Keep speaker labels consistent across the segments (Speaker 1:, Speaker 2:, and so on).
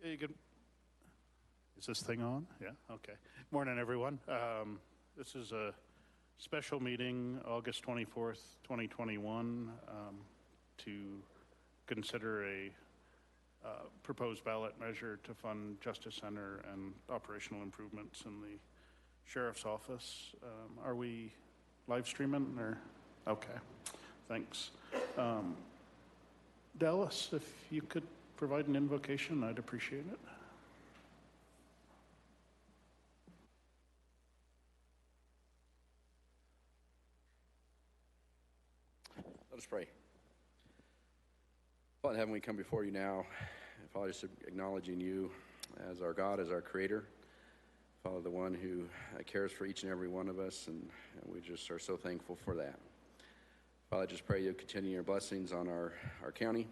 Speaker 1: Hey, good. Is this thing on? Yeah, okay. Morning, everyone. This is a special meeting, August 24th, 2021, to consider a proposed ballot measure to fund Justice Center and operational improvements in the Sheriff's Office. Are we live streaming or? Okay, thanks. Dallas, if you could provide an invocation, I'd appreciate it.
Speaker 2: Let us pray. Father in heaven, we come before you now, Father, just acknowledging you as our God, as our Creator. Father, the one who cares for each and every one of us, and we just are so thankful for that. Father, I just pray you continue your blessings on our county.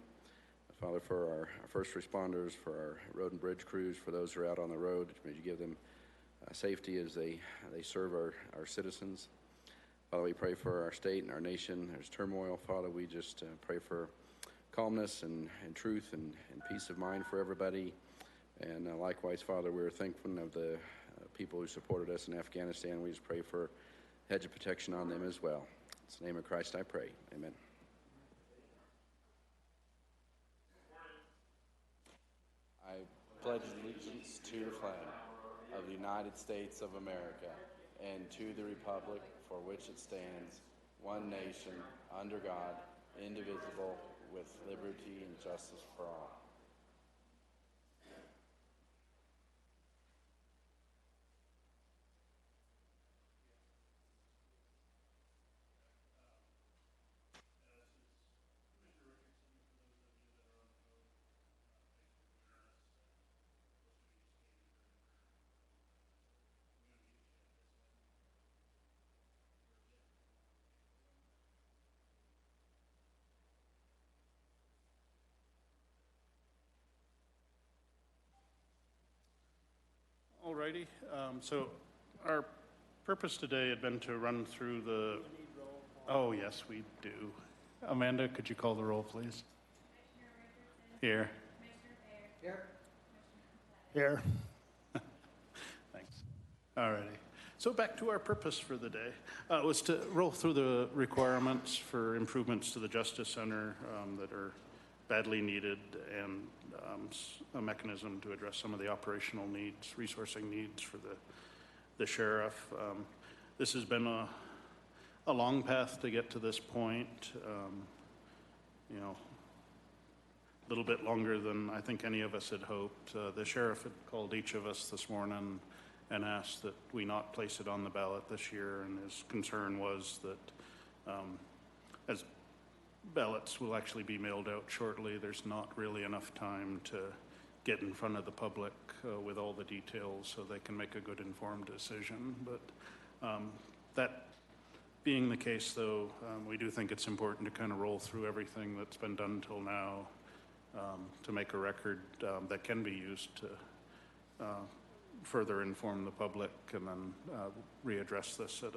Speaker 2: Father, for our first responders, for our road and bridge crews, for those who are out on the road, may you give them safety as they serve our citizens. Father, we pray for our state and our nation. There's turmoil. Father, we just pray for calmness and truth and peace of mind for everybody. And likewise, Father, we're thankful of the people who supported us in Afghanistan. We just pray for a hedge of protection on them as well. In the name of Christ I pray. Amen. I pledge allegiance to the flag of the United States of America and to the republic for which it stands, one nation, under God, indivisible, with liberty and justice for all.
Speaker 1: Alrighty, so our purpose today had been to run through the, oh yes, we do. Amanda, could you call the roll, please? Here.
Speaker 3: Here.
Speaker 1: Here. Thanks. Alrighty. So back to our purpose for the day. Was to roll through the requirements for improvements to the Justice Center that are badly needed, and a mechanism to address some of the operational needs, resourcing needs for the sheriff. This has been a long path to get to this point. You know, a little bit longer than I think any of us had hoped. The sheriff had called each of us this morning and asked that we not place it on the ballot this year, and his concern was that as ballots will actually be mailed out shortly, there's not really enough time to get in front of the public with all the details so they can make a good informed decision. But that being the case, though, we do think it's important to kind of roll through everything that's been done until now to make a record that can be used to further inform the public and then readdress this at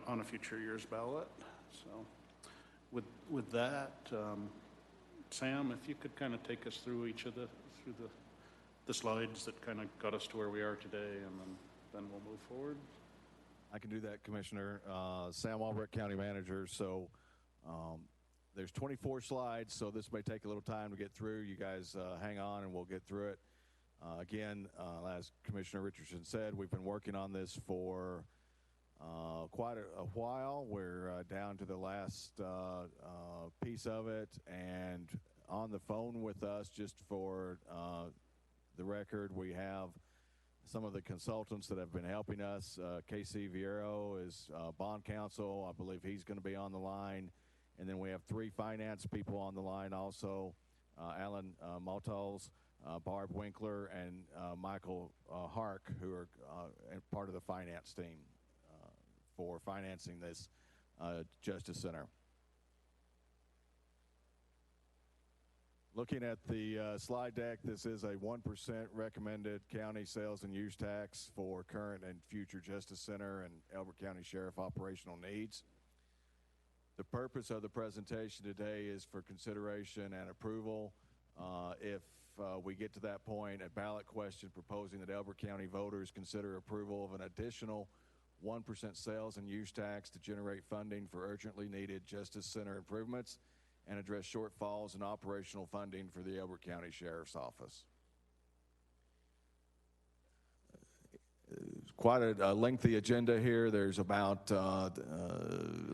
Speaker 1: on a future year's ballot. So with that, Sam, if you could kind of take us through each of the slides that kind of got us to where we are today, and then we'll move forward.
Speaker 4: I can do that, Commissioner. Sam Elbert, County Manager. So there's 24 slides, so this may take a little time to get through. You guys hang on and we'll get through it. Again, as Commissioner Richardson said, we've been working on this for quite a while. We're down to the last piece of it, and on the phone with us, just for the record, we have some of the consultants that have been helping us. KC Viero is bond counsel. I believe he's going to be on the line. And then we have 3 finance people on the line also, Alan Motols, Barb Winkler, and Michael Hark, who are part of the finance team for financing this Justice Center. Looking at the slide deck, this is a 1% recommended county sales and use tax for current and future Justice Center and Elbert County Sheriff operational needs. The purpose of the presentation today is for consideration and approval. If we get to that point, a ballot question proposing that Elbert County voters consider approval of an additional 1% sales and use tax to generate funding for urgently needed Justice Center improvements and address shortfalls in operational funding for the Elbert County Sheriff's Office. Quite a lengthy agenda here. There's about,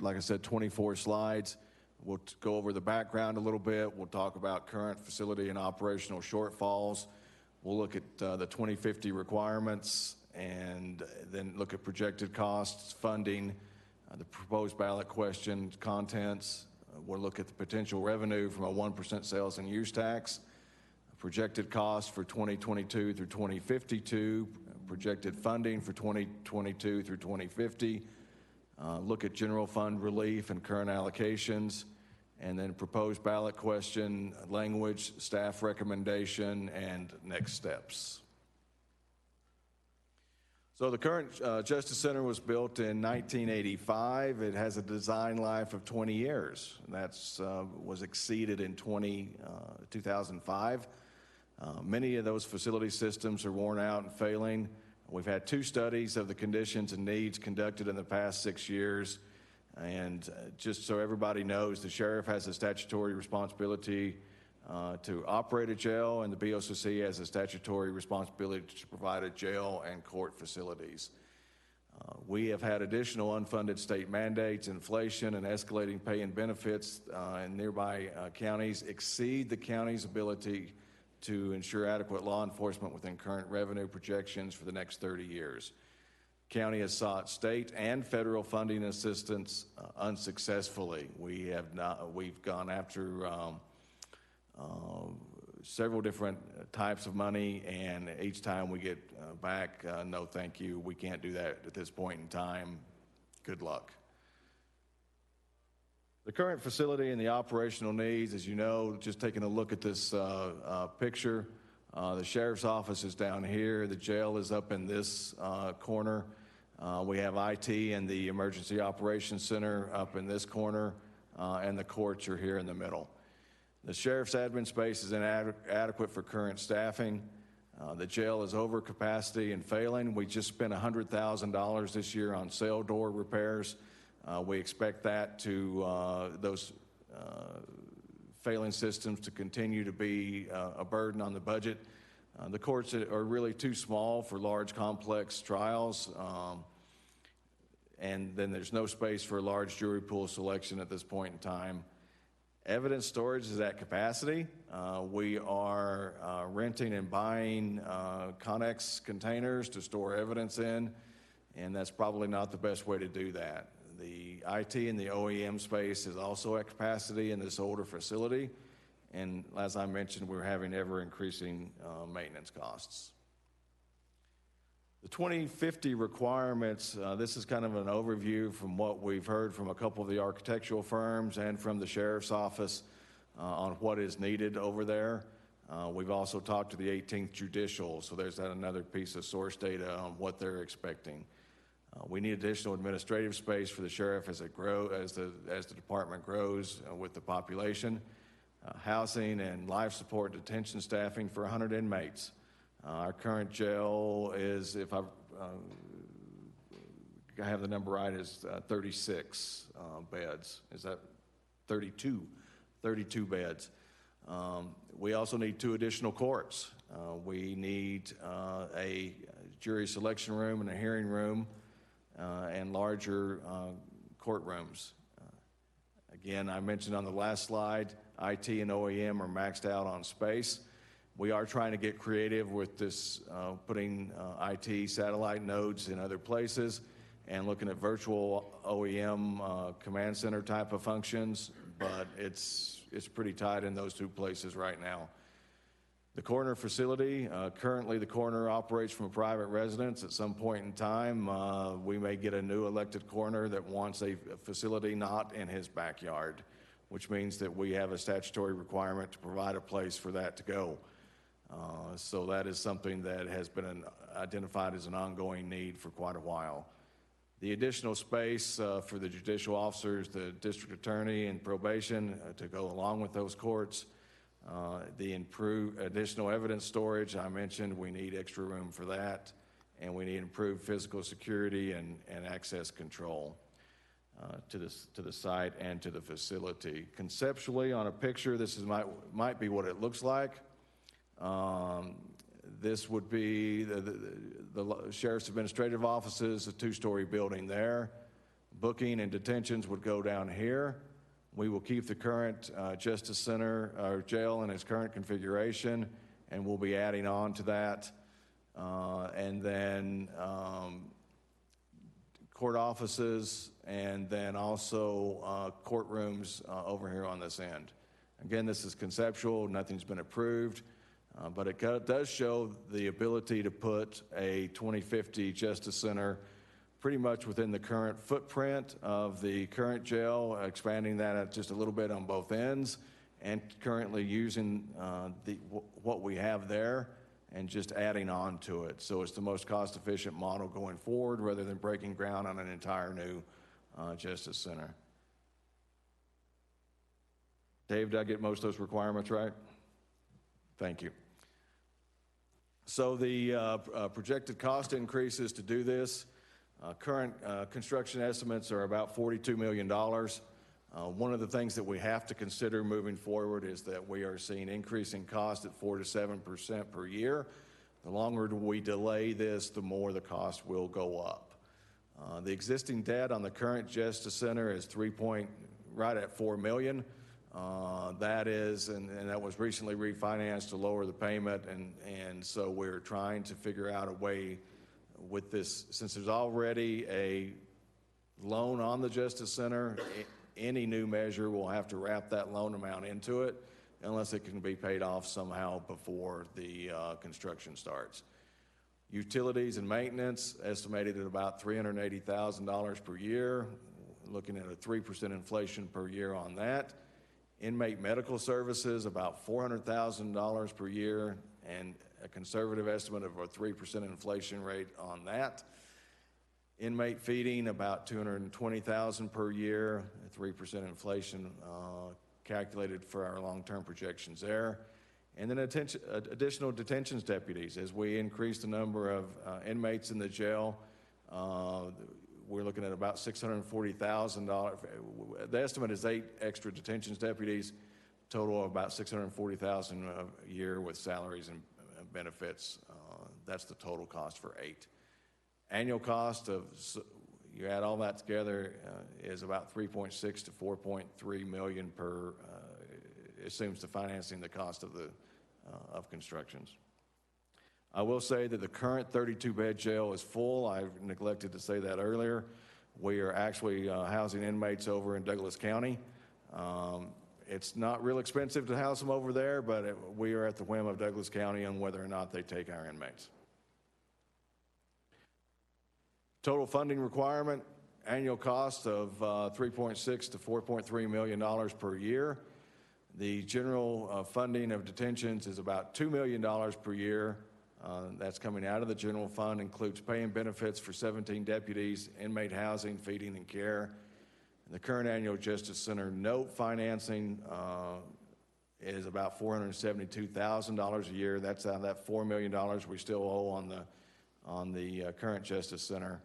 Speaker 4: like I said, 24 slides. We'll go over the background a little bit. We'll talk about current facility and operational shortfalls. We'll look at the 2050 requirements and then look at projected costs, funding, the proposed ballot question, contents. We'll look at the potential revenue from a 1% sales and use tax, projected costs for 2022 through 2052, projected funding for 2022 through 2050, look at general fund relief and current allocations, and then proposed ballot question, language, staff recommendation, and next steps. So the current Justice Center was built in 1985. It has a design life of 20 years. That was exceeded in 2005. Many of those facility systems are worn out and failing. We've had 2 studies of the conditions and needs conducted in the past 6 years. And just so everybody knows, the sheriff has a statutory responsibility to operate a jail, and the BOCC has a statutory responsibility to provide a jail and court facilities. We have had additional unfunded state mandates, inflation, and escalating pay and benefits in nearby counties exceed the county's ability to ensure adequate law enforcement within current revenue projections for the next 30 years. County has sought state and federal funding assistance unsuccessfully. We've gone after several different types of money, and each time we get back, no thank you, we can't do that at this point in time. Good luck. The current facility and the operational needs, as you know, just taking a look at this picture, the sheriff's office is down here. The jail is up in this corner. We have IT and the Emergency Operations Center up in this corner, and the courts are here in the middle. The sheriff's admin space is inadequate for current staffing. The jail is over capacity and failing. We just spent $100,000 this year on cell door repairs. We expect that those failing systems to continue to be a burden on the budget. The courts are really too small for large, complex trials, and then there's no space for a large jury pool selection at this point in time. Evidence storage is at capacity. We are renting and buying Connex containers to store evidence in, and that's probably not the best way to do that. The IT and the OEM space is also at capacity in this older facility, and as I mentioned, we're having ever-increasing maintenance costs. The 2050 requirements, this is kind of an overview from what we've heard from a couple of the architectural firms and from the sheriff's office on what is needed over there. We've also talked to the 18th Judicial, so there's another piece of source data on what they're expecting. We need additional administrative space for the sheriff as the department grows with the population. Housing and life support detention staffing for 100 inmates. Our current jail is, if I have the number right, is 36 beds. Is that 32? 32 beds. We also need 2 additional courts. We need a jury selection room and a hearing room and larger courtrooms. Again, I mentioned on the last slide, IT and OEM are maxed out on space. We are trying to get creative with this, putting IT satellite nodes in other places and looking at virtual OEM command center type of functions, but it's pretty tight in those 2 places right now. The coroner facility, currently the coroner operates from a private residence. At some point in time, we may get a new elected coroner that wants a facility not in his backyard, which means that we have a statutory requirement to provide a place for that to go. So that is something that has been identified as an ongoing need for quite a while. The additional space for the judicial officers, the district attorney, and probation to go along with those courts, The improved additional evidence storage, I mentioned we need extra room for that, and we need improved physical security and access control to the site and to the facility. Conceptually, on a picture, this might be what it looks like. This would be the Sheriff's Administrative Offices, a two-story building there. Booking and detentions would go down here. We will keep the current Justice Center or jail in its current configuration, and we'll be adding on to that. And then court offices, and then also courtrooms over here on this end. Again, this is conceptual, nothing's been approved, but it does show the ability to put a 2050 Justice Center pretty much within the current footprint of the current jail, expanding that just a little bit on both ends, and currently using what we have there and just adding on to it. So it's the most cost-efficient model going forward rather than breaking ground on an entire new Justice Center. Dave, did I get most of those requirements right? Thank you. So the projected cost increases to do this, current construction estimates are about $42 million. One of the things that we have to consider moving forward is that we are seeing increasing costs at 4 to 7% per year. The longer we delay this, the more the cost will go up. The existing debt on the current Justice Center is right at $4 million. That is, and that was recently refinanced to lower the payment, and so we're trying to figure out a way with this, since there's already a loan on the Justice Center. Any new measure will have to wrap that loan amount into it unless it can be paid off somehow before the construction starts. Utilities and maintenance estimated at about $380,000 per year, looking at a 3% inflation per year on that. Inmate medical services, about $400,000 per year, and a conservative estimate of a 3% inflation rate on that. Inmate feeding, about $220,000 per year, a 3% inflation calculated for our long-term projections there. And then additional detentions deputies. As we increase the number of inmates in the jail, we're looking at about $640,000. The estimate is 8 extra detentions deputies, total of about $640,000 a year with salaries and benefits. That's the total cost for 8. Annual cost of, you add all that together, is about $3.6 to $4.3 million per, assumes the financing the cost of the of constructions. I will say that the current 32-bed jail is full. I neglected to say that earlier. We are actually housing inmates over in Douglas County. It's not real expensive to house them over there, but we are at the whim of Douglas County on whether or not they take our inmates. Total funding requirement, annual cost of $3.6 to $4.3 million per year. The general funding of detentions is about $2 million per year. That's coming out of the general fund, includes pay and benefits for 17 deputies, inmate housing, feeding, and care. The current annual Justice Center note financing is about $472,000 a year. That's out of that $4 million we still owe on the current Justice Center.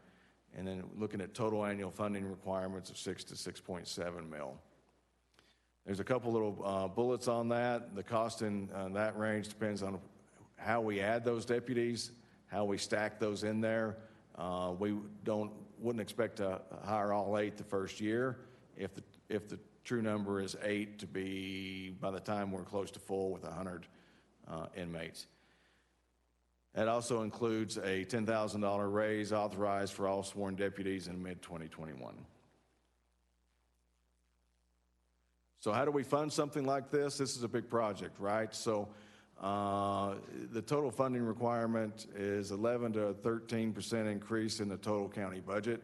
Speaker 4: And then looking at total annual funding requirements of $6 to $6.7 mil. There's a couple little bullets on that. The cost in that range depends on how we add those deputies, how we stack those in there. We wouldn't expect to hire all 8 the first year. If the true number is 8, to be by the time we're close to full with 100 inmates. That also includes a $10,000 raise authorized for all sworn deputies in mid-2021. So how do we fund something like this? This is a big project, right? So the total funding requirement is 11 to 13% increase in the total county budget.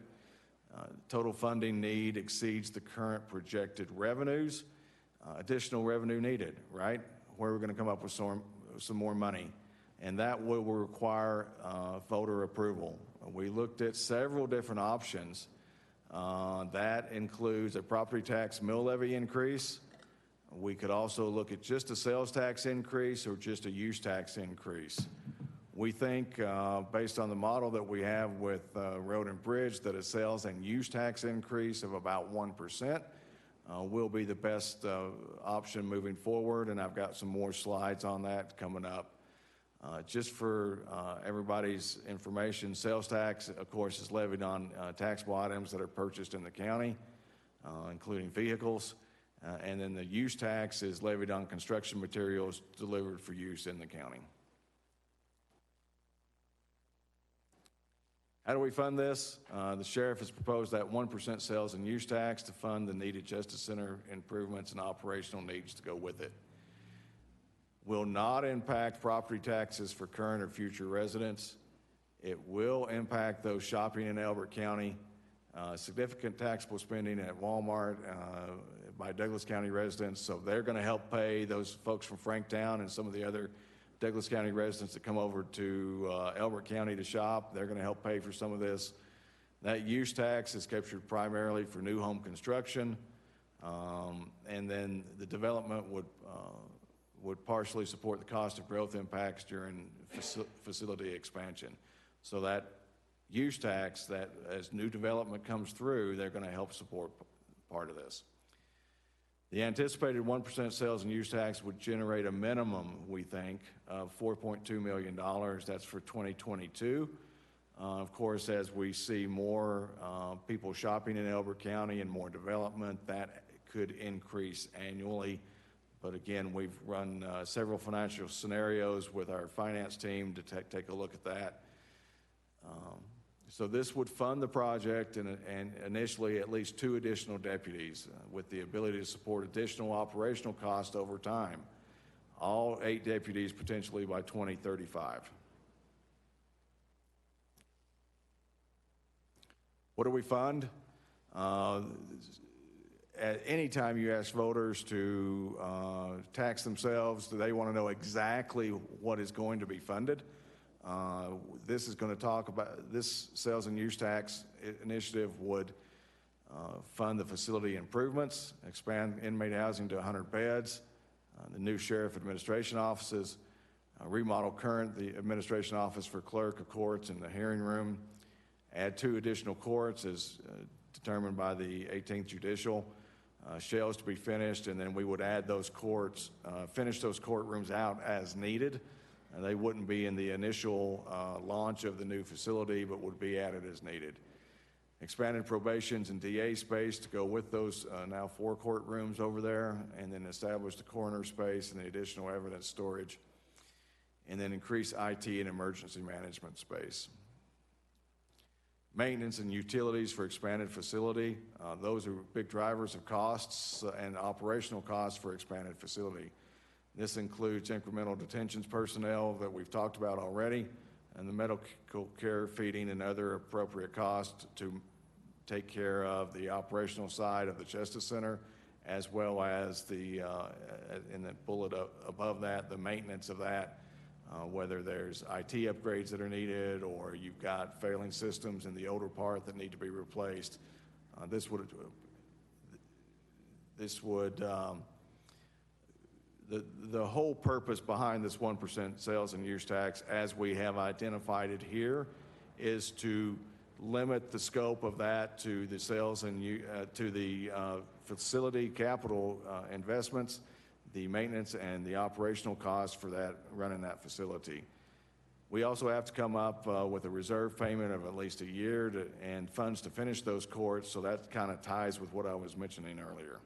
Speaker 4: Total funding need exceeds the current projected revenues. Additional revenue needed, right? Where we're going to come up with some more money. And that will require voter approval. We looked at several different options. That includes a property tax mill levy increase. We could also look at just a sales tax increase or just a use tax increase. We think, based on the model that we have with Road and Bridge, that a sales and use tax increase of about 1% will be the best option moving forward, and I've got some more slides on that coming up. Just for everybody's information, sales tax, of course, is levied on taxable items that are purchased in the county, including vehicles, and then the use tax is levied on construction materials delivered for use in the county. How do we fund this? The sheriff has proposed that 1% sales and use tax to fund the needed Justice Center improvements and operational needs to go with it. Will not impact property taxes for current or future residents. It will impact those shopping in Elbert County. Significant taxable spending at Walmart by Douglas County residents, so they're going to help pay those folks from Franktown and some of the other Douglas County residents that come over to Elbert County to shop. They're going to help pay for some of this. That use tax is captured primarily for new home construction, and then the development would partially support the cost of growth impacts during facility expansion. So that use tax, that as new development comes through, they're going to help support part of this. The anticipated 1% sales and use tax would generate a minimum, we think, of $4.2 million. That's for 2022. Of course, as we see more people shopping in Elbert County and more development, that could increase annually. But again, we've run several financial scenarios with our finance team to take a look at that. So this would fund the project and initially at least 2 additional deputies with the ability to support additional operational costs over time. All 8 deputies potentially by 2035. What do we fund? At any time you ask voters to tax themselves, do they want to know exactly what is going to be funded? This is going to talk about, this sales and use tax initiative would fund the facility improvements, expand inmate housing to 100 beds, the new sheriff administration offices, remodel the administration office for clerk of courts and the hearing room, add 2 additional courts as determined by the 18th Judicial, shells to be finished, and then we would add those courts, finish those courtrooms out as needed. They wouldn't be in the initial launch of the new facility, but would be added as needed. Expanded probations and DA space to go with those now 4 courtrooms over there, and then establish the coroner space and the additional evidence storage, and then increase IT and emergency management space. Maintenance and utilities for expanded facility. Those are big drivers of costs and operational costs for expanded facility. This includes incremental detentions personnel that we've talked about already, and the medical care, feeding, and other appropriate costs to take care of the operational side of the Justice Center, as well as the, in the bullet above that, the maintenance of that, whether there's IT upgrades that are needed or you've got failing systems in the older part that need to be replaced. The whole purpose behind this 1% sales and use tax, as we have identified it here, is to limit the scope of that to the sales and to the facility capital investments, the maintenance and the operational costs for that, running that facility. We also have to come up with a reserve payment of at least a year and funds to finish those courts, so that kind of ties with what I was mentioning earlier.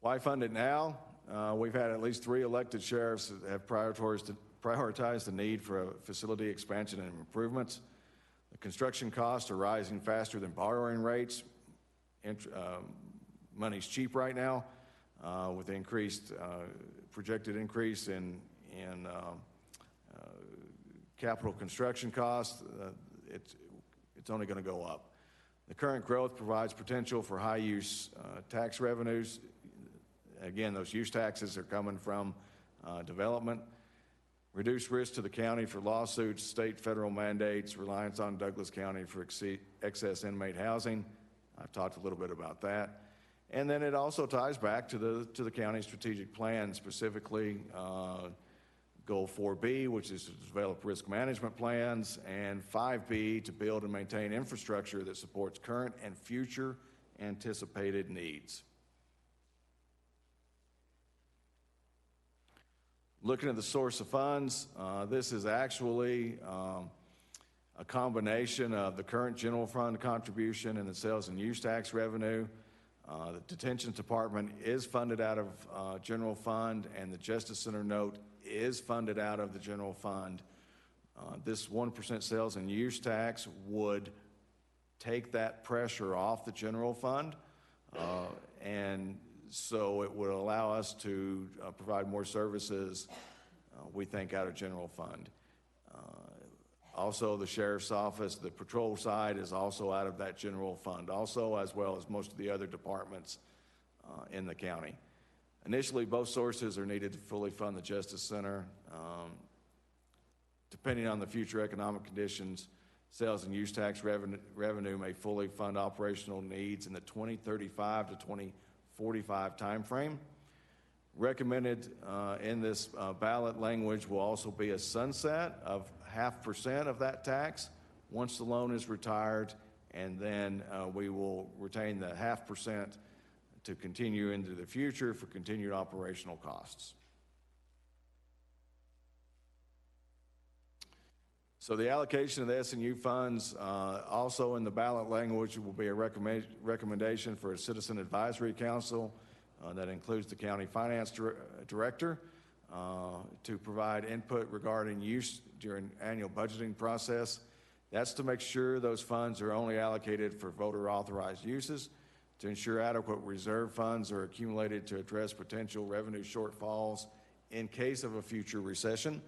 Speaker 4: Why fund it now? We've had at least 3 elected sheriffs that have prioritized the need for a facility expansion and improvements. The construction costs are rising faster than borrowing rates. Money's cheap right now with the increased projected increase in capital construction costs. It's only going to go up. The current growth provides potential for high use tax revenues. Again, those use taxes are coming from development. Reduced risk to the county for lawsuits, state, federal mandates, reliance on Douglas County for excess inmate housing, I've talked a little bit about that. And then it also ties back to the county strategic plan, specifically Goal 4B, which is to develop risk management plans, and 5B, to build and maintain infrastructure that supports current and future anticipated needs. Looking at the source of funds, this is actually a combination of the current general fund contribution and the sales and use tax revenue. The detention department is funded out of general fund, and the Justice Center note is funded out of the general fund. This 1% sales and use tax would take that pressure off the general fund, and so it would allow us to provide more services, we think, out of general fund. Also, the sheriff's office, the patrol side, is also out of that general fund also, as well as most of the other departments in the county. Initially, both sources are needed to fully fund the Justice Center. Depending on the future economic conditions, sales and use tax revenue may fully fund operational needs in the 2035 to 2045 timeframe. Recommended in this ballot language will also be a sunset of 0.5% of that tax once the loan is retired, and then we will retain the 0.5% to continue into the future for continued operational costs. So the allocation of the S&U funds, also in the ballot language, will be a recommendation for a citizen advisory council that includes the county finance director to provide input regarding use during annual budgeting process. That's to make sure those funds are only allocated for voter authorized uses, to ensure adequate reserve funds are accumulated to address potential revenue shortfalls in case of a future recession,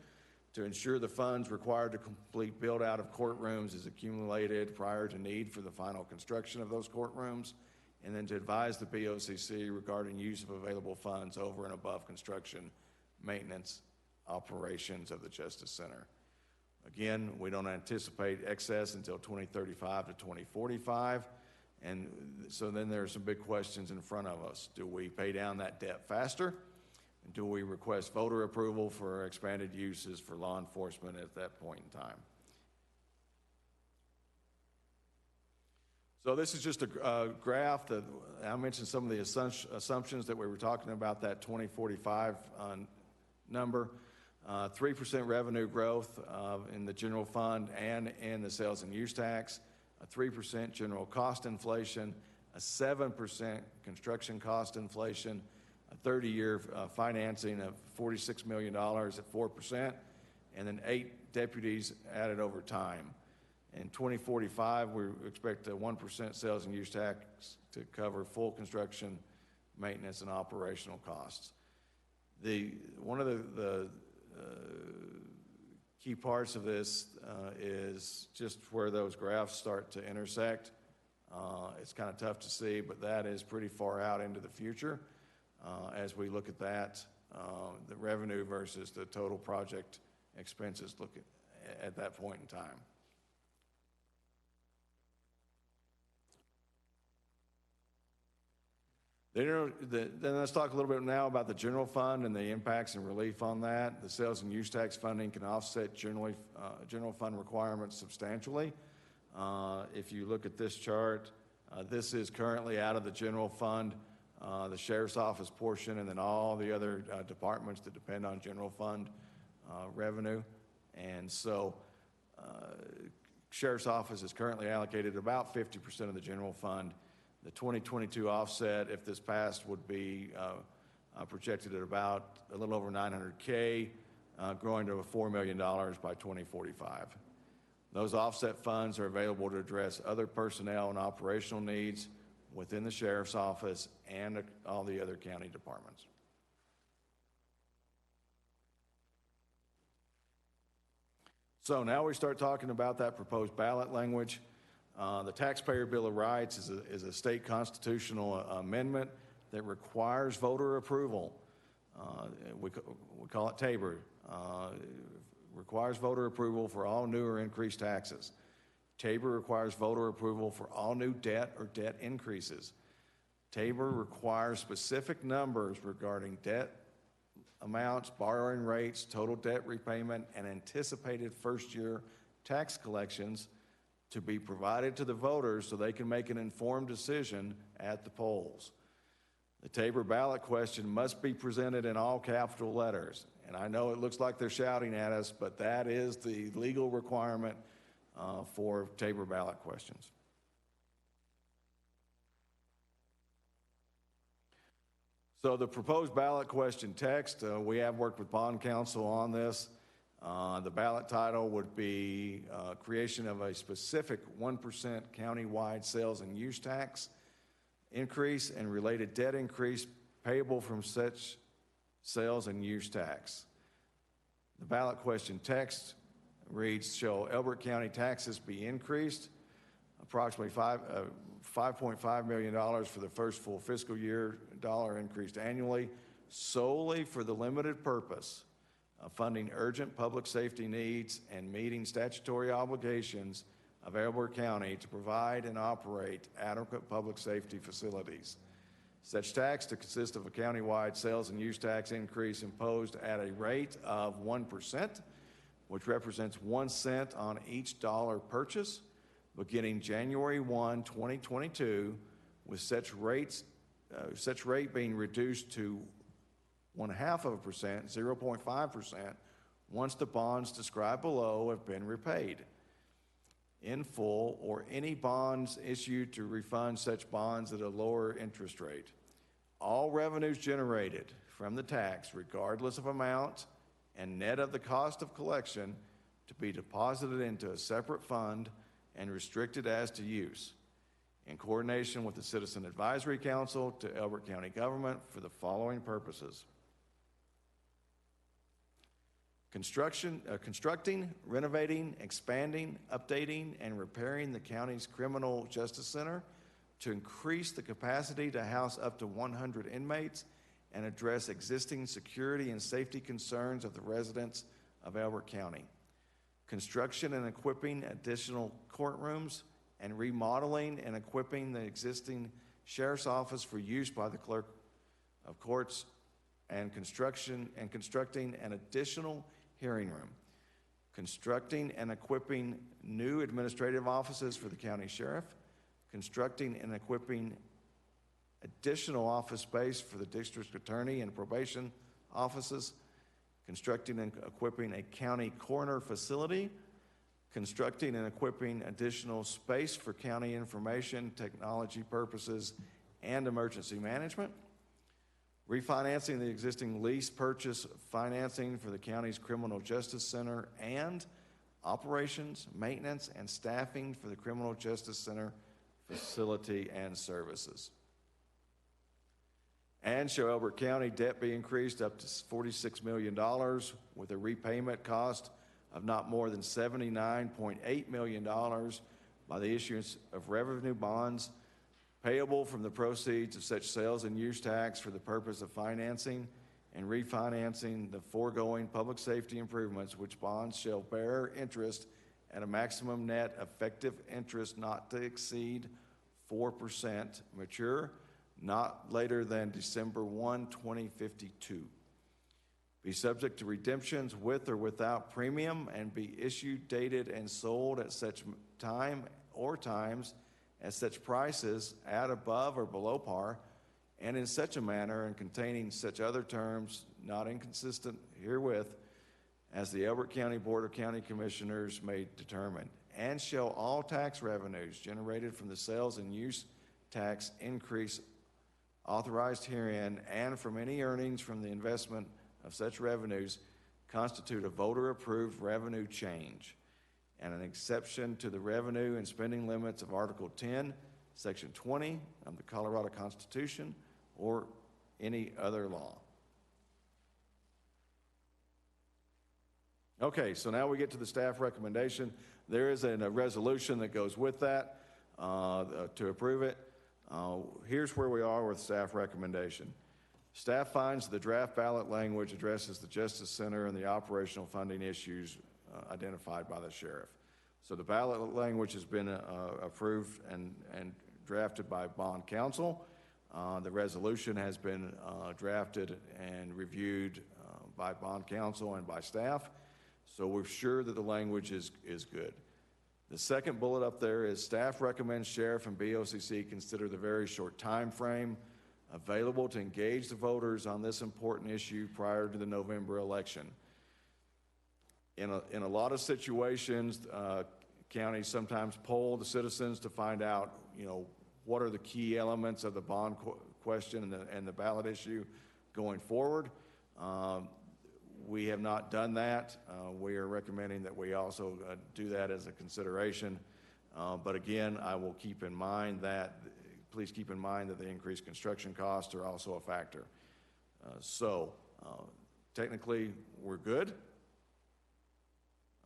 Speaker 4: to ensure the funds required to complete build out of courtrooms is accumulated prior to need for the final construction of those courtrooms, and then to advise the BOCC regarding use of available funds over and above construction, maintenance, operations of the Justice Center. Again, we don't anticipate excess until 2035 to 2045. And so then there are some big questions in front of us. Do we pay down that debt faster? And do we request voter approval for expanded uses for law enforcement at that point in time? So this is just a graph that I mentioned some of the assumptions that we were talking about, that 2045 number. 3% revenue growth in the general fund and in the sales and use tax, a 3% general cost inflation, a 7% construction cost inflation, a 30-year financing of $46 million at 4%, and then 8 deputies added over time. In 2045, we expect a 1% sales and use tax to cover full construction, maintenance, and operational costs. One of the key parts of this is just where those graphs start to intersect. It's kind of tough to see, but that is pretty far out into the future as we look at that, the revenue versus the total project expenses at that point in time. Then let's talk a little bit now about the general fund and the impacts and relief on that. The sales and use tax funding can offset general fund requirements substantially. If you look at this chart, this is currently out of the general fund, the sheriff's office portion, and then all the other departments that depend on general fund revenue. And so sheriff's office is currently allocated about 50% of the general fund. The 2022 offset, if this passed, would be projected at about a little over $900K, growing to $4 million by 2045. Those offset funds are available to address other personnel and operational needs within the sheriff's office and all the other county departments. So now we start talking about that proposed ballot language. The Taxpayer Bill of Rights is a state constitutional amendment that requires voter approval. We call it TABOR. Requires voter approval for all new or increased taxes. Tabor requires voter approval for all new debt or debt increases. Tabor requires specific numbers regarding debt amounts, borrowing rates, total debt repayment, and anticipated first-year tax collections to be provided to the voters so they can make an informed decision at the polls. The Tabor ballot question must be presented in all capital letters. And I know it looks like they're shouting at us, but that is the legal requirement for Tabor ballot questions. So the proposed ballot question text, we have worked with bond counsel on this. The ballot title would be creation of a specific 1% countywide sales and use tax increase and related debt increase payable from such sales and use tax. The ballot question text reads, shall Elbert County taxes be increased approximately $5.5 million for the first full fiscal year, dollar increased annually, solely for the limited purpose of funding urgent public safety needs and meeting statutory obligations of Elbert County to provide and operate adequate public safety facilities. Such tax to consist of a countywide sales and use tax increase imposed at a rate of 1%, which represents 1 cent on each dollar purchase, beginning January 1, 2022, with such rate being reduced to 0.5%, 0.5%, once the bonds described below have been repaid in full, or any bonds issued to refund such bonds at a lower interest rate. All revenues generated from the tax, regardless of amount and net of the cost of collection, to be deposited into a separate fund and restricted as to use, in coordination with the Citizen Advisory Council to Elbert County government for the following purposes: constructing, renovating, expanding, updating, and repairing the county's criminal justice center to increase the capacity to house up to 100 inmates and address existing security and safety concerns of the residents of Elbert County. Construction and equipping additional courtrooms and remodeling and equipping the existing sheriff's office for use by the clerk of courts, and constructing an additional hearing room. Constructing and equipping new administrative offices for the county sheriff. Constructing and equipping additional office space for the district attorney and probation offices. Constructing and equipping a county coroner facility. Constructing and equipping additional space for county information technology purposes and emergency management. Refinancing the existing lease purchase financing for the county's criminal justice center, and operations, maintenance, and staffing for the criminal justice center facility and services. And shall Elbert County debt be increased up to $46 million with a repayment cost of not more than $79.8 million by the issuance of revenue bonds payable from the proceeds of such sales and use tax for the purpose of financing and refinancing the foregoing public safety improvements, which bonds shall bear interest at a maximum net effective interest not to exceed 4%, mature not later than December 1, 2052. Be subject to redemptions with or without premium, and be issued, dated, and sold at such time or times at such prices at, above, or below par, and in such a manner and containing such other terms not inconsistent herewith as the Elbert County Board of County Commissioners may determine. And shall all tax revenues generated from the sales and use tax increase authorized herein and from any earnings from the investment of such revenues constitute a voter-approved revenue change and an exception to the revenue and spending limits of Article 10, Section 20 of the Colorado Constitution or any other law. Okay, so now we get to the staff recommendation. There is a resolution that goes with that to approve it. Here's where we are with staff recommendation. Staff finds the draft ballot language addresses the Justice Center and the operational funding issues identified by the sheriff. So the ballot language has been approved and drafted by bond counsel. The resolution has been drafted and reviewed by bond counsel and by staff. So we're sure that the language is good. The second bullet up there is staff recommends sheriff and BOCC consider the very short time frame available to engage the voters on this important issue prior to the November election. In a lot of situations, counties sometimes poll the citizens to find out, what are the key elements of the bond question and the ballot issue going forward. We have not done that. We are recommending that we also do that as a consideration. But again, I will keep in mind that, please keep in mind that the increased construction costs are also a factor. So technically, we're good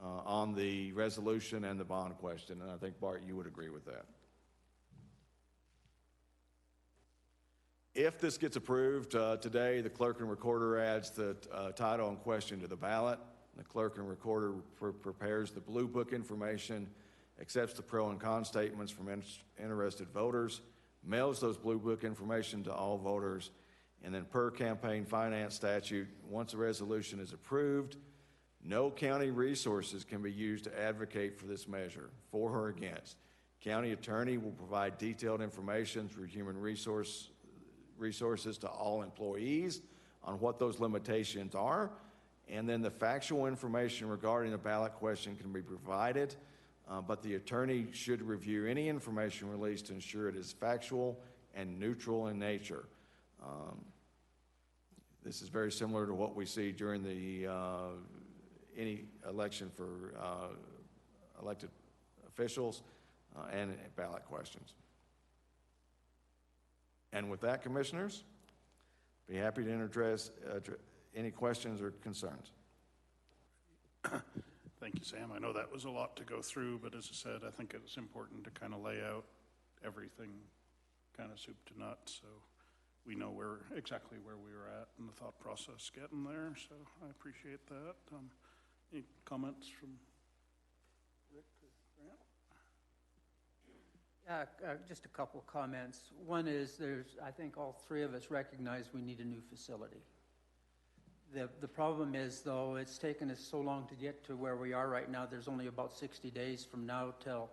Speaker 4: on the resolution and the bond question, and I think, Bart, you would agree with that. If this gets approved today, the clerk and recorder adds the title and question to the ballot. The clerk and recorder prepares the blue book information, accepts the pro and con statements from interested voters, mails those blue book information to all voters, and then per campaign finance statute, once a resolution is approved, no county resources can be used to advocate for this measure, for or against. County attorney will provide detailed information through human resources to all employees on what those limitations are, and then the factual information regarding the ballot question can be provided, but the attorney should review any information released to ensure it is factual and neutral in nature. This is very similar to what we see during the any election for elected officials and ballot questions. And with that, commissioners, be happy to address any questions or concerns.
Speaker 1: Thank you, Sam. I know that was a lot to go through, but as I said, I think it's important to kind of lay out everything kind of soup to nuts, so we know exactly where we were at in the thought process getting there, so I appreciate that. Any comments from Rick or Grant?
Speaker 3: Just a couple of comments. One is I think all three of us recognize we need a new facility. The problem is, though, it's taken us so long to get to where we are right now. There's only about 60 days from now till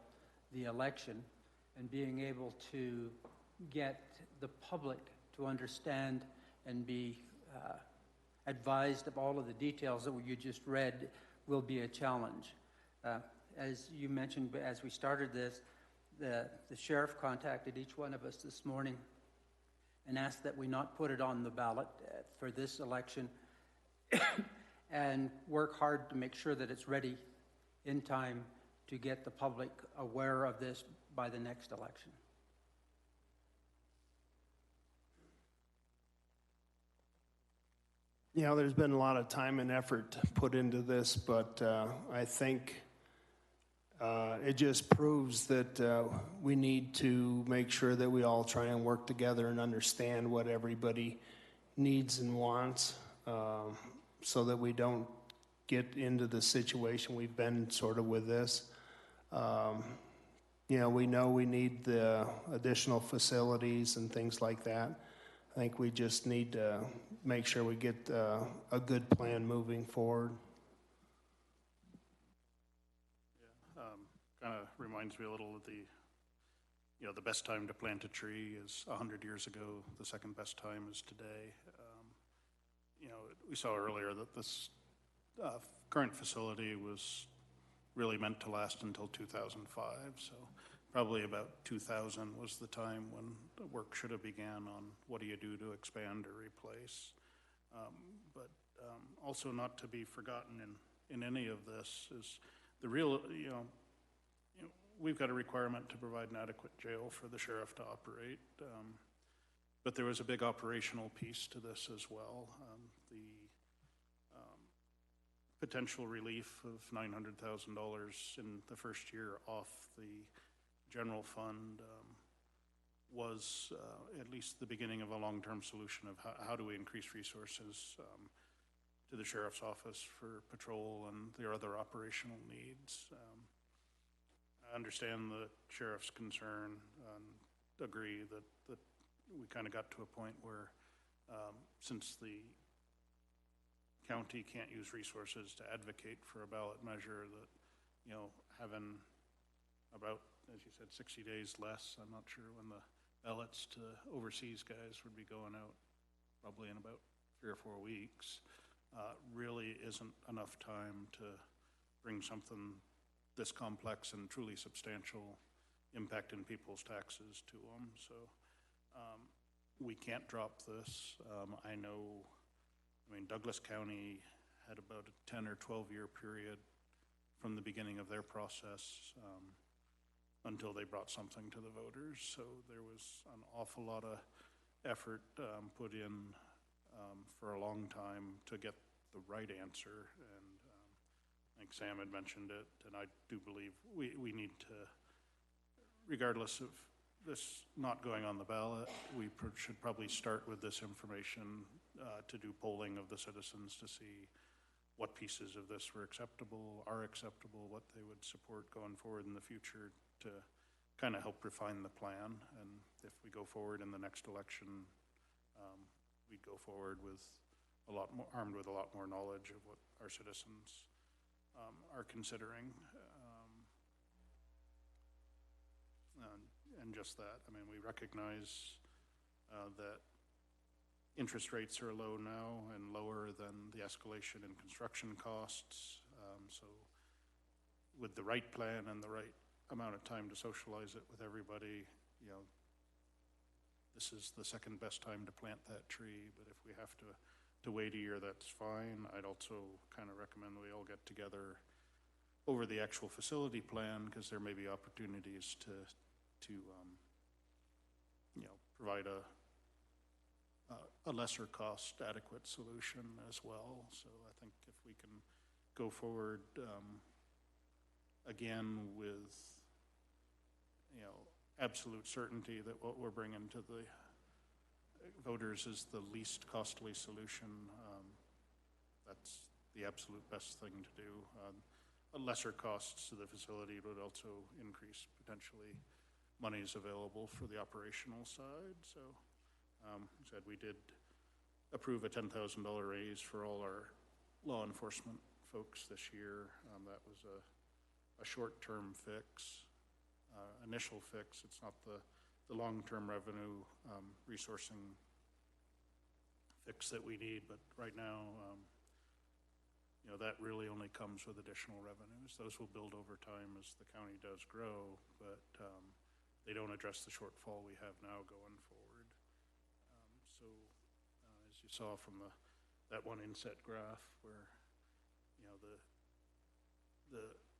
Speaker 3: the election, and being able to get the public to understand and be advised of all of the details that you just read will be a challenge. As you mentioned, as we started this, the sheriff contacted each one of us this morning and asked that we not put it on the ballot for this election and work hard to make sure that it's ready in time to get the public aware of this by the next election.
Speaker 5: There's been a lot of time and effort put into this, but I think it just proves that we need to make sure that we all try and work together and understand what everybody needs and wants, so that we don't get into the situation we've been sort of with this. We know we need the additional facilities and things like that. I think we just need to make sure we get a good plan moving forward.
Speaker 1: Kind of reminds me a little of the best time to plant a tree is 100 years ago. The second best time is today. We saw earlier that this current facility was really meant to last until 2005. So probably about 2000 was the time when the work should have began on what do you do to expand or replace. But also not to be forgotten in any of this is the real, we've got a requirement to provide an adequate jail for the sheriff to operate. But there was a big operational piece to this as well. The potential relief of $900,000 in the first year off the general fund was at least the beginning of a long-term solution of how do we increase resources to the sheriff's office for patrol and their other operational needs. I understand the sheriff's concern and agree that we kind of got to a point where since the county can't use resources to advocate for a ballot measure, that, you know, having about, as you said, 60 days less, I'm not sure when the ballots to overseas guys would be going out, probably in about 3 or 4 weeks, really isn't enough time to bring something this complex and truly substantial impact in people's taxes to them. So we can't drop this. I know, I mean, Douglas County had about a 10 or 12-year period from the beginning of their process until they brought something to the voters. So there was an awful lot of effort put in for a long time to get the right answer. And I think Sam had mentioned it, and I do believe we need to, regardless of this not going on the ballot, we should probably start with this information to do polling of the citizens to see what pieces of this were acceptable, are acceptable, what they would support going forward in the future to kind of help refine the plan. And if we go forward in the next election, we'd go forward with a lot more, armed with a lot more knowledge of what our citizens are considering. And just that, I mean, we recognize that interest rates are low now and lower than the escalation in construction costs. So with the right plan and the right amount of time to socialize it with everybody, you know, this is the second best time to plant that tree. But if we have to wait a year, that's fine. I'd also kind of recommend we all get together over the actual facility plan, because there may be opportunities to you know, provide a lesser cost adequate solution as well. So I think if we can go forward again with, you know, absolute certainty that what we're bringing to the voters is the least costly solution, that's the absolute best thing to do. Lesser costs to the facility would also increase potentially monies available for the operational side. So said we did approve a $10,000 raise for all our law enforcement folks this year. That was a short-term fix, initial fix. It's not the long-term revenue resourcing fix that we need, but right now, you know, that really only comes with additional revenues. Those will build over time as the county does grow, but they don't address the shortfall we have now going forward. So as you saw from that one inset graph where, you know, the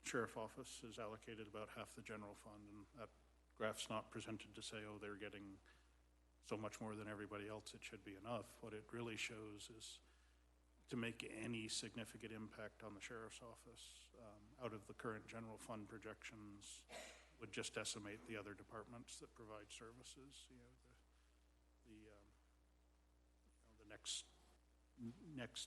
Speaker 1: sheriff office is allocated about half the general fund, and that graph's not presented to say, oh, they're getting so much more than everybody else, it should be enough. What it really shows is to make any significant impact on the sheriff's office out of the current general fund projections would just decimate the other departments that provide services. You know, the next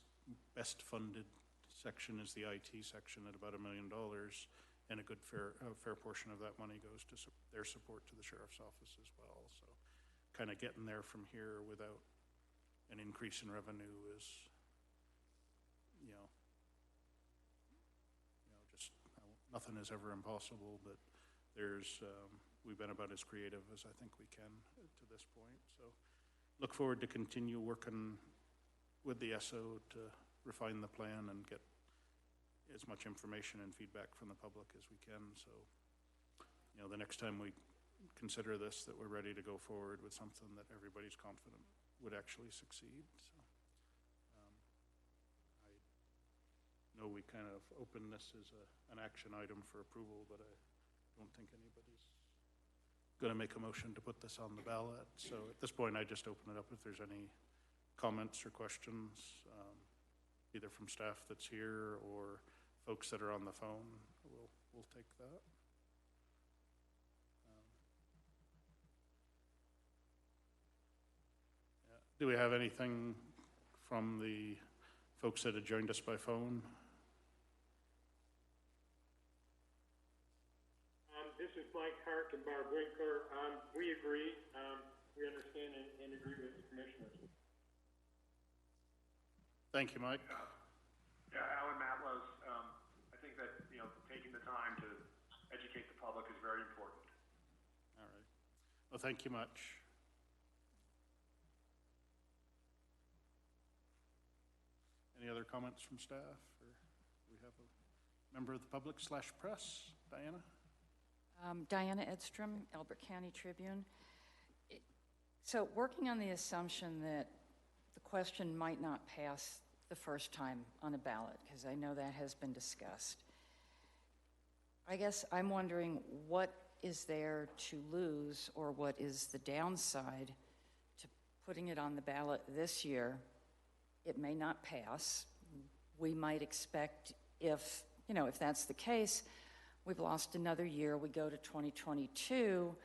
Speaker 1: best funded section is the IT section at about $1 million, and a good fair portion of that money goes to their support to the sheriff's office as well. So kind of getting there from here without an increase in revenue is, just nothing is ever impossible, but we've been about as creative as I think we can to this point. So look forward to continue working with the SO to refine the plan and get as much information and feedback from the public as we can. So, you know, the next time we consider this, that we're ready to go forward with something that everybody's confident would actually succeed. So I know we kind of opened this as an action item for approval, but I don't think anybody's going to make a motion to put this on the ballot. So at this point, I just open it up if there's any comments or questions, either from staff that's here or folks that are on the phone. We'll take that. Do we have anything from the folks that had joined us by phone?
Speaker 6: This this is Mike Hark and Barb Winkler. We agree. We understand and agree with the commissioners.
Speaker 1: Thank you, Mike.
Speaker 7: Yeah, Alan Matlows. I think that, taking the time to educate the public is very important.
Speaker 1: All right. Well, thank you much. Any other comments from staff? Or we have a member of the public / press, Diana?
Speaker 8: Diana Edstrom, Elbert County Tribune. So working on the assumption that the question might not pass the first time on a ballot, because I know that has been discussed. I guess I'm wondering what is there to lose, or what is the downside to putting it on the ballot this year? It may not pass. We might expect, if that's the case, we've lost another year. We go to 2022,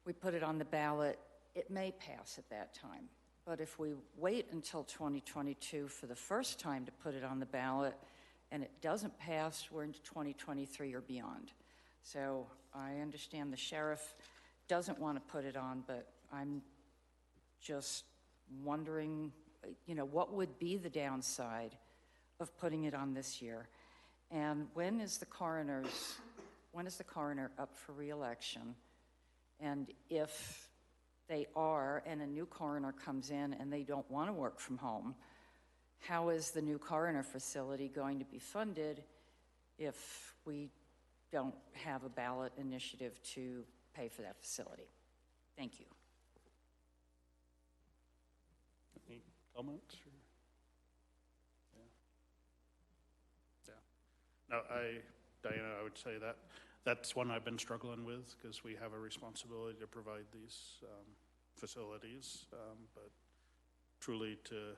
Speaker 8: we put it on the ballot, it may pass at that time. But if we wait until 2022 for the first time to put it on the ballot and it doesn't pass, we're into 2023 or beyond. So I understand the sheriff doesn't want to put it on, but I'm just wondering, what would be the downside of putting it on this year? And when is the coroner up for re-election? And if they are, and a new coroner comes in and they don't want to work from home, how is the new coroner facility going to be funded if we don't have a ballot initiative to pay for that facility? Thank you.
Speaker 1: Any comments? Yeah. No, Diana, I would say that's one I've been struggling with, because we have a responsibility to provide these facilities, but truly the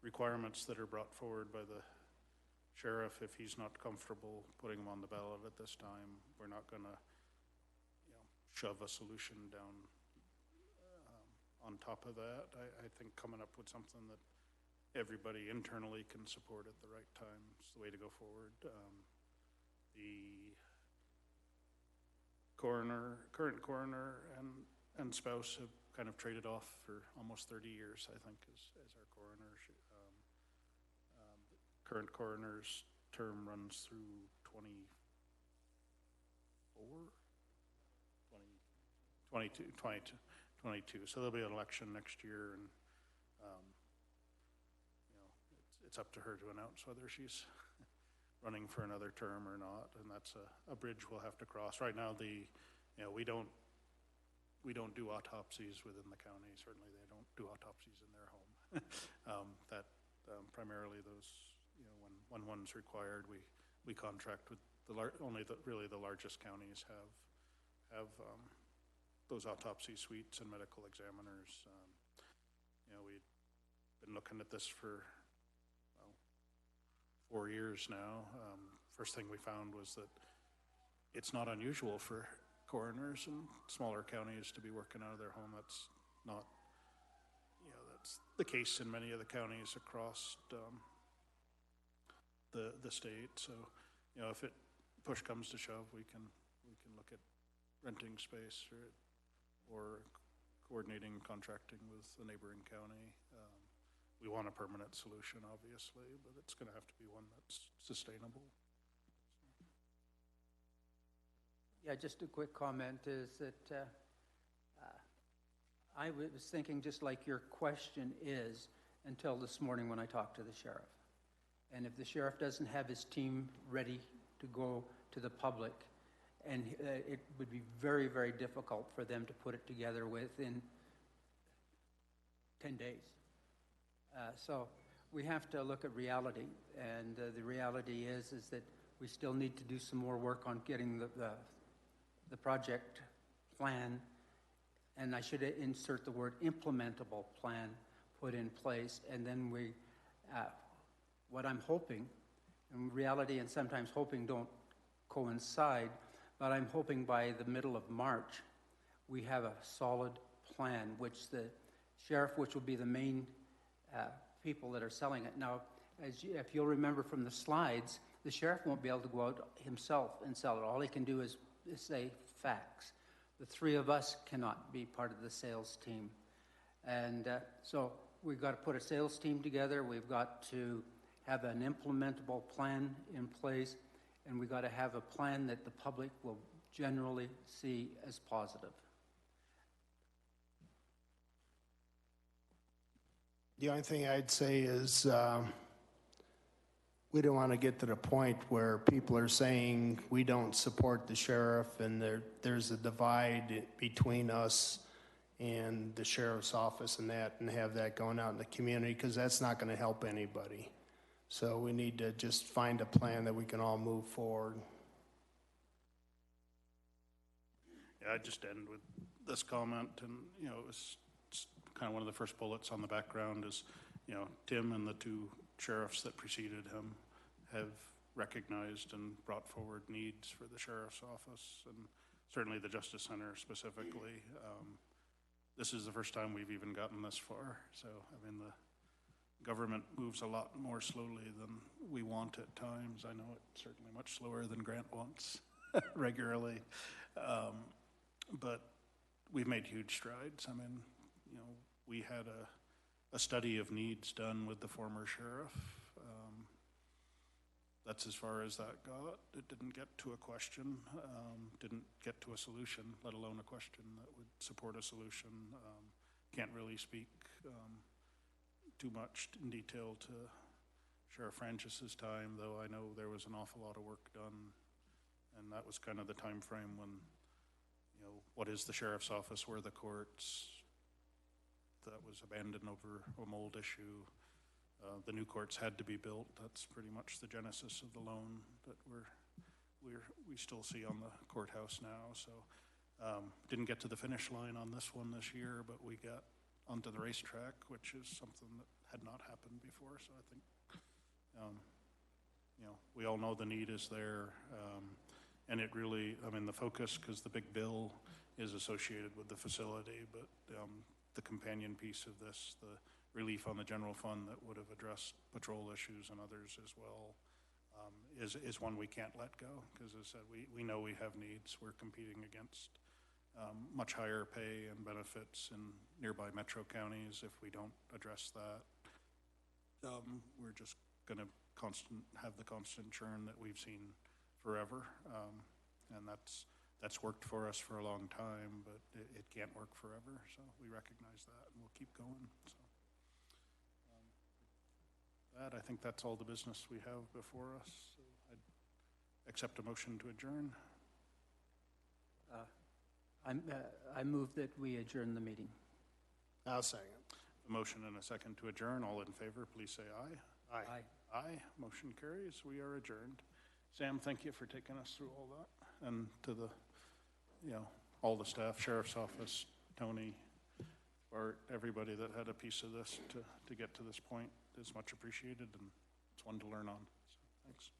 Speaker 1: requirements that are brought forward by the sheriff, if he's not comfortable putting them on the ballot at this time, we're not going to shove a solution down on top of that. I think coming up with something that everybody internally can support at the right time is the way to go forward. The current coroner and spouse have kind of traded off for almost 30 years, I think, as our coroner. The current coroner's term runs through 22. So there'll be an election next year, and it's up to her to announce whether she's running for another term or not, and that's a bridge we'll have to cross. Right now, we don't do autopsies within the county. Certainly, they don't do autopsies in their home. Primarily those, when one's required, we contract with really the largest counties have those autopsy suites and medical examiners. We've been looking at this for 4 years now. First thing we found was that it's not unusual for coroners in smaller counties to be working out of their home. That's not, that's the case in many of the counties across the state. So, if push comes to shove, we can look at renting space or coordinating, contracting with a neighboring county. We want a permanent solution, obviously, but it's going to have to be one that's sustainable.
Speaker 3: Yeah, just a quick comment is that I was thinking just like your question is until this morning when I talked to the sheriff. And if the sheriff doesn't have his team ready to go to the public, and it would be very, very difficult for them to put it together within 10 days. So we have to look at reality, and the reality is that we still need to do some more work on getting the project plan, and I should insert the word implementable plan put in place, and then what I'm hoping, and reality and sometimes hoping don't coincide, but I'm hoping by the middle of March we have a solid plan, which the sheriff, which will be the main people that are selling it. Now, if you'll remember from the slides, the sheriff won't be able to go out himself and sell it. All he can do is say facts. The three of us cannot be part of the sales team. And so we've got to put a sales team together. We've got to have an implementable plan in place, and we've got to have a plan that the public will generally see as positive.
Speaker 5: The only thing I'd say is we don't want to get to the point where people are saying we don't support the sheriff and there's a divide between us and the sheriff's office and have that going out in the community, because that's not going to help anybody. So we need to just find a plan that we can all move forward.
Speaker 1: Yeah, I'd just end with this comment, and, you know, it's kind of one of the first bullets on the background is, you know, Tim and the two sheriffs that preceded him have recognized and brought forward needs for the sheriff's office, and certainly the Justice Center specifically. This is the first time we've even gotten this far. So, I mean, the government moves a lot more slowly than we want at times. I know it's certainly much slower than Grant wants regularly. But we've made huge strides. I mean, you know, we had a study of needs done with the former sheriff. That's as far as that got. It didn't get to a question, didn't get to a solution, let alone a question that would support a solution. Can't really speak too much in detail to Sheriff Francis's time, though I know there was an awful lot of work done, and that was kind of the time frame when, you know, what is the sheriff's office, where are the courts? That was abandoned over a mold issue. The new courts had to be built. That's pretty much the genesis of the loan that we still see on the courthouse now. So didn't get to the finish line on this one this year, but we got onto the racetrack, which is something that had not happened before. So I think, you know, we all know the need is there. And it really, I mean, the focus, because the big bill is associated with the facility, but the companion piece of this, the relief on the general fund that would have addressed patrol issues and others as well, is one we can't let go, because as I said, we know we have needs. We're competing against much higher pay and benefits in nearby metro counties. If we don't address that, we're just going to have the constant churn that we've seen forever, and that's worked for us for a long time, but it can't work forever. So we recognize that, and we'll keep going. So I think that's all the business we have before us. So I'd accept a motion to adjourn.
Speaker 3: I move that we adjourn the meeting.
Speaker 5: I'll second.
Speaker 1: A motion and a second to adjourn. All in favor, please say aye.
Speaker 5: Aye.
Speaker 1: Aye. Motion carries. We are adjourned. Sam, thank you for taking us through all that, and to the, you know, all the staff, Sheriff's Office, Tony, Bart, everybody that had a piece of this to get to this point is much appreciated, and it's one to learn on. So, thanks.